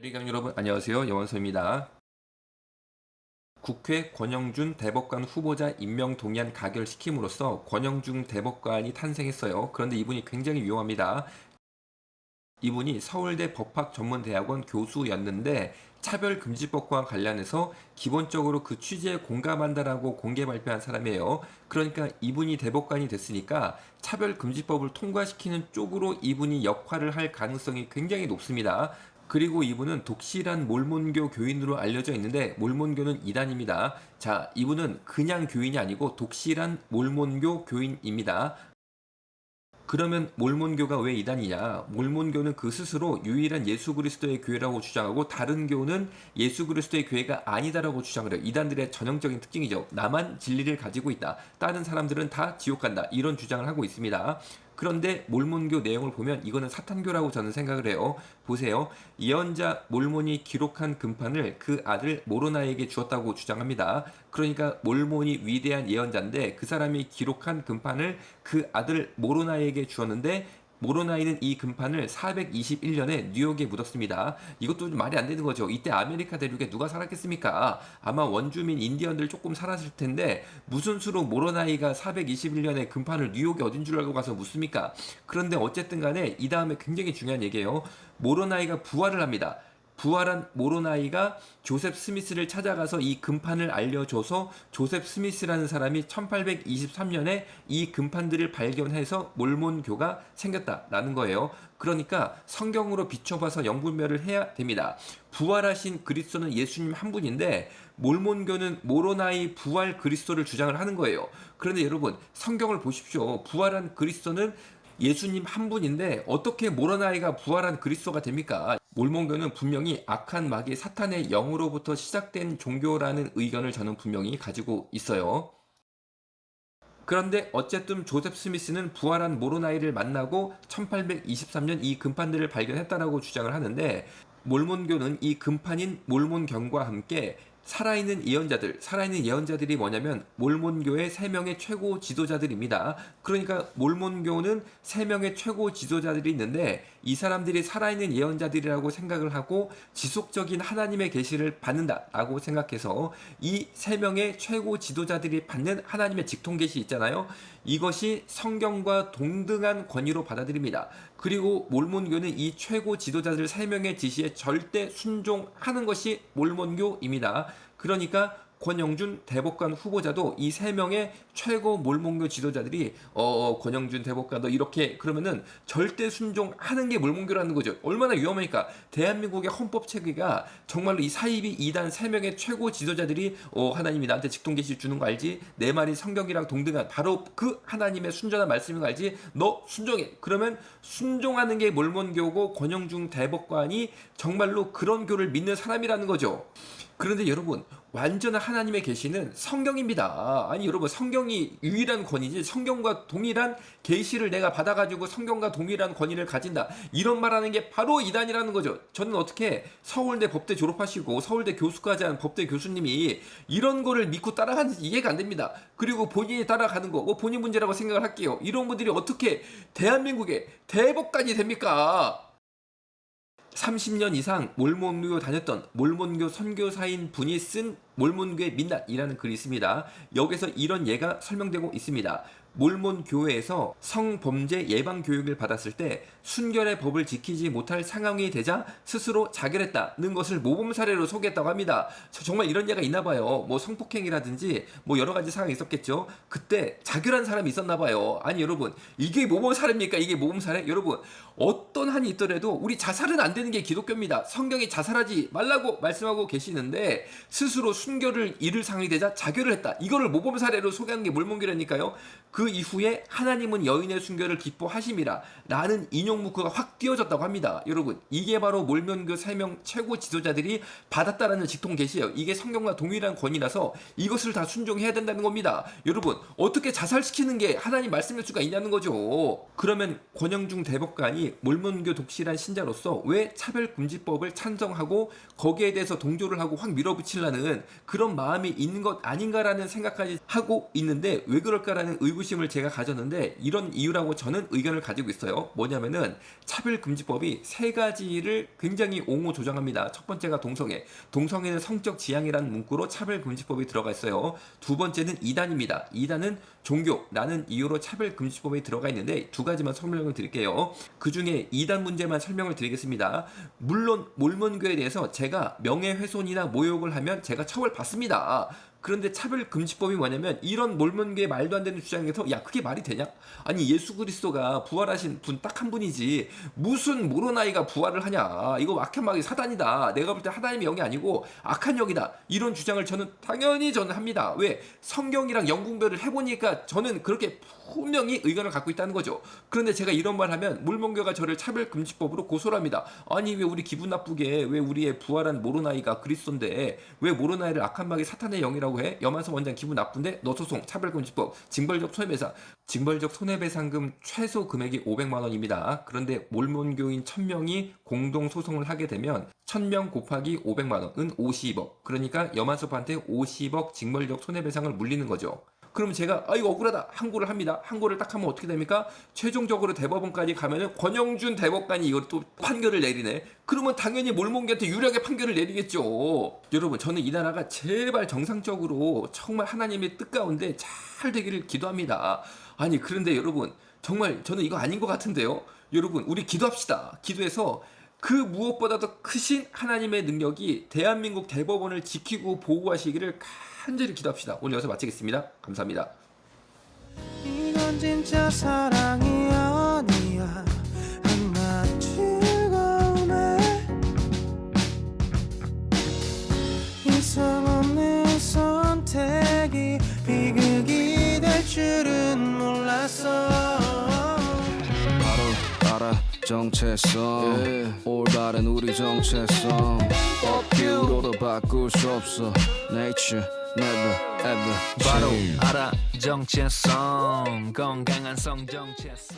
대리경 여러분 안녕하세요. 영원서입니다. 국회 권영준 대법관 후보자 임명 동의안 가결시킴으로써 권영준 대법관이 탄생했어요. 그런데 이분이 굉장히 위험합니다. 이분이 서울대 법학전문대학원 교수였는데 차별금지법과 관련해서 기본적으로 그 취지에 공감한다라고 공개 발표한 사람이에요. 그러니까 이분이 대법관이 됐으니까 차별금지법을 통과시키는 쪽으로 이분이 역할을 할 가능성이 굉장히 높습니다. 그리고 이분은 독실한 몰몬교 교인으로 알려져 있는데 몰몬교는 이단입니다. 자, 이분은 그냥 교인이 아니고 독실한 몰몬교 교인입니다. 그러면 몰몬교가 왜 이단이냐? 몰몬교는 그 스스로 유일한 예수 그리스도의 교회라고 주장하고 다른 교는 예수 그리스도의 교회가 아니다라고 주장을 해요. 이단들의 전형적인 특징이죠. 나만 진리를 가지고 있다. 다른 사람들은 다 지옥 간다. 이런 주장을 하고 있습니다. 그런데 몰몬교 내용을 보면 이거는 사탄교라고 저는 생각을 해요. 보세요. 예언자 몰몬이 기록한 금판을 그 아들 모로나에게 주었다고 주장합니다. 그러니까 몰몬이 위대한 예언자인데 그 사람이 기록한 금판을 그 아들 모로나에게 주었는데 모로나이는 이 금판을 421년에 뉴욕에 묻었습니다. 이것도 좀 말이 안 되는 거죠. 이때 아메리카 대륙에 누가 살았겠습니까? 아마 원주민 인디언들 조금 살았을 텐데 무슨 수로 모로나이가 421년에 금판을 뉴욕에 어딘 줄 알고 가서 묻습니까? 그런데 어쨌든 간에 이 다음에 굉장히 중요한 얘기예요. 모로나이가 부활을 합니다. 부활한 모로나이가 조셉 스미스를 찾아가서 이 금판을 알려줘서 조셉 스미스라는 사람이 1823년에 이 금판들을 발견해서 몰몬교가 생겼다라는 거예요. 그러니까 성경으로 비춰봐서 영분별을 해야 됩니다. 부활하신 그리스도는 예수님 한 분인데 몰몬교는 모로나이 부활 그리스도를 주장을 하는 거예요. 그런데 여러분 성경을 보십시오. 부활한 그리스도는 예수님 한 분인데 어떻게 모로나이가 부활한 그리스도가 됩니까? 몰몬교는 분명히 악한 마귀 사탄의 영으로부터 시작된 종교라는 의견을 저는 분명히 가지고 있어요. 그런데 어쨌든 조셉 스미스는 부활한 모로나이를 만나고 1823년 이 금판들을 발견했다라고 주장을 하는데 몰몬교는 이 금판인 몰몬경과 함께 살아있는 예언자들이 뭐냐면 몰몬교의 3명의 최고 지도자들입니다. 그러니까 몰몬교는 3명의 최고 지도자들이 있는데 이 사람들이 살아있는 예언자들이라고 생각을 하고 지속적인 하나님의 계시를 받는다라고 생각해서 이 3명의 최고 지도자들이 받는 하나님의 직통 계시 있잖아요. 이것이 성경과 동등한 권위로 받아들입니다. 그리고 몰몬교는 이 최고 지도자들 3명의 지시에 절대 순종하는 것이 몰몬교입니다. 그러니까 권영준 대법관 후보자도 이 3명의 최고 몰몬교 지도자들이 권영준 대법관 너 이렇게 그러면은 절대 순종하는 게 몰몬교라는 거죠. 얼마나 위험하니까. 대한민국의 헌법 체계가 정말로 이 사이비 2단 3명의 최고 지도자들이 하나님이 나한테 직통 계시 주는 거 알지? 내 말이 성경이랑 동등한 바로 그 하나님의 순전한 말씀인 거 알지? 너 순종해. 그러면 순종하는 게 몰몬교고 권영준 대법관이 정말로 그런 교를 믿는 사람이라는 거죠. 그런데 여러분 완전한 하나님의 계시는 성경입니다. 아니 여러분 성경이 유일한 권위지 성경과 동일한 계시를 내가 받아가지고 성경과 동일한 권위를 가진다 이런 말하는 게 바로 이단이라는 거죠. 저는 어떻게 서울대 법대 졸업하시고 서울대 교수까지 한 법대 교수님이 이런 거를 믿고 따라가는지 이해가 안 됩니다. 그리고 본인이 따라가는 거 본인 문제라고 생각을 할게요. 이런 분들이 어떻게 대한민국의 대법관이 됩니까? 30년 이상 몰몬교 다녔던 몰몬교 선교사인 분이 쓴 몰몬교의 민낯이라는 글이 있습니다. 여기서 이런 예가 설명되고 있습니다. 몰몬 교회에서 성범죄 예방 교육을 받았을 때 순결의 법을 지키지 못할 상황이 되자 스스로 자결했다는 것을 모범 사례로 소개했다고 합니다. 정말 이런 예가 있나 봐요. 뭐 성폭행이라든지 뭐 여러 가지 상황이 있었겠죠. 그때 자결한 사람이 있었나 봐요. 아니 여러분 이게 모범 사례입니까? 이게 모범 사례? 여러분 어떤 한이 있더라도 우리 자살은 안 되는 게 기독교입니다. 성경이 자살하지 말라고 말씀하고 계시는데 스스로 순결을 잃을 상황이 되자 자결을 했다. 이거를 모범 사례로 소개하는 게 몰몬교라니까요. 그 이후에 하나님은 여인의 순결을 기뻐하심이라 라는 인용 문구가 확 띄어졌다고 합니다. 여러분 이게 바로 몰몬교 3명 최고 지도자들이 받았다라는 직통 계시예요. 이게 성경과 동일한 권위라서 이것을 다 순종해야 된다는 겁니다. 여러분 어떻게 자살시키는 게 하나님 말씀일 수가 있냐는 거죠. 그러면 권영중 대법관이 몰몬교 독실한 신자로서 왜 차별금지법을 찬성하고 거기에 대해서 동조를 하고 확 밀어붙이려는 그런 마음이 있는 것 아닌가라는 생각까지 하고 있는데 왜 그럴까라는 의구심 의구심을 제가 가졌는데 이런 이유라고 저는 의견을 가지고 있어요. 뭐냐면은 차별금지법이 세 가지를 굉장히 옹호조장합니다. 첫 번째가 동성애. 동성애는 성적 지향이라는 문구로 차별금지법이 들어가 있어요. 두 번째는 이단입니다. 이단은 종교라는 이유로 차별금지법에 들어가 있는데 두 가지만 설명을 드릴게요. 그 중에 이단 문제만 설명을 드리겠습니다. 물론 몰몬교에 대해서 제가 명예훼손이나 모욕을 하면 제가 처벌받습니다. 그런데 차별금지법이 뭐냐면 이런 몰몬교의 말도 안 되는 주장에서 야 그게 말이 되냐? 아니 예수 그리스도가 부활하신 분 딱 한 분이지 무슨 모로나이가 부활을 하냐? 이거 악한 사단이다. 내가 볼 때 하나님의 영이 아니고 악한 영이다. 이런 주장을 저는 당연히 합니다. 왜? 성경이랑 영분별을 해보니까 저는 그렇게 분명히 의견을 갖고 있다는 거죠. 그런데 제가 이런 말 하면 몰몬교가 저를 차별금지법으로 고소를 합니다. 아니 왜 우리 기분 나쁘게 왜 우리의 부활한 모로나이가 그리스도인데 왜 모로나이를 악한 마귀 사탄의 영이라고 해? 염한섭 원장 기분 나쁜데 너 소송 차별금지법 징벌적 손해배상 징벌적 손해배상금 최소 금액이 500만 원입니다. 그런데 몰몬교인 1000명이 공동 소송을 하게 되면 1000명 곱하기 500만 원은 50억. 그러니까 염한섭한테 50억 징벌적 손해배상을 물리는 거죠. 그러면 제가 이거 억울하다 항고를 합니다. 항고를 딱 하면 어떻게 됩니까? 최종적으로 대법원까지 가면은 권영준 대법관이 이걸 또 판결을 내리네. 그러면 당연히 몰몬교한테 유리하게 판결을 내리겠죠. 여러분 저는 이 나라가 제발 정상적으로 정말 하나님의 뜻 가운데 잘 되기를 기도합니다. 아니 그런데 여러분 정말 저는 이거 아닌 것 같은데요. 여러분 우리 기도합시다. 기도해서 그 무엇보다도 크신 하나님의 능력이 대한민국 대법원을 지키고 보호하시기를 간절히 기도합시다. 오늘 여기서 마치겠습니다. 감사합니다. 이건 진짜 사랑이 아니야. 한낱 즐거움에 이성 없는 선택이 비극이 될 줄은 몰랐어. 바로 알아 정체성 올바른 우리 정체성 업기로도 바꿀 수 없어 Nature never ever 바로 change. 알아 정체성 건강한 성 정체성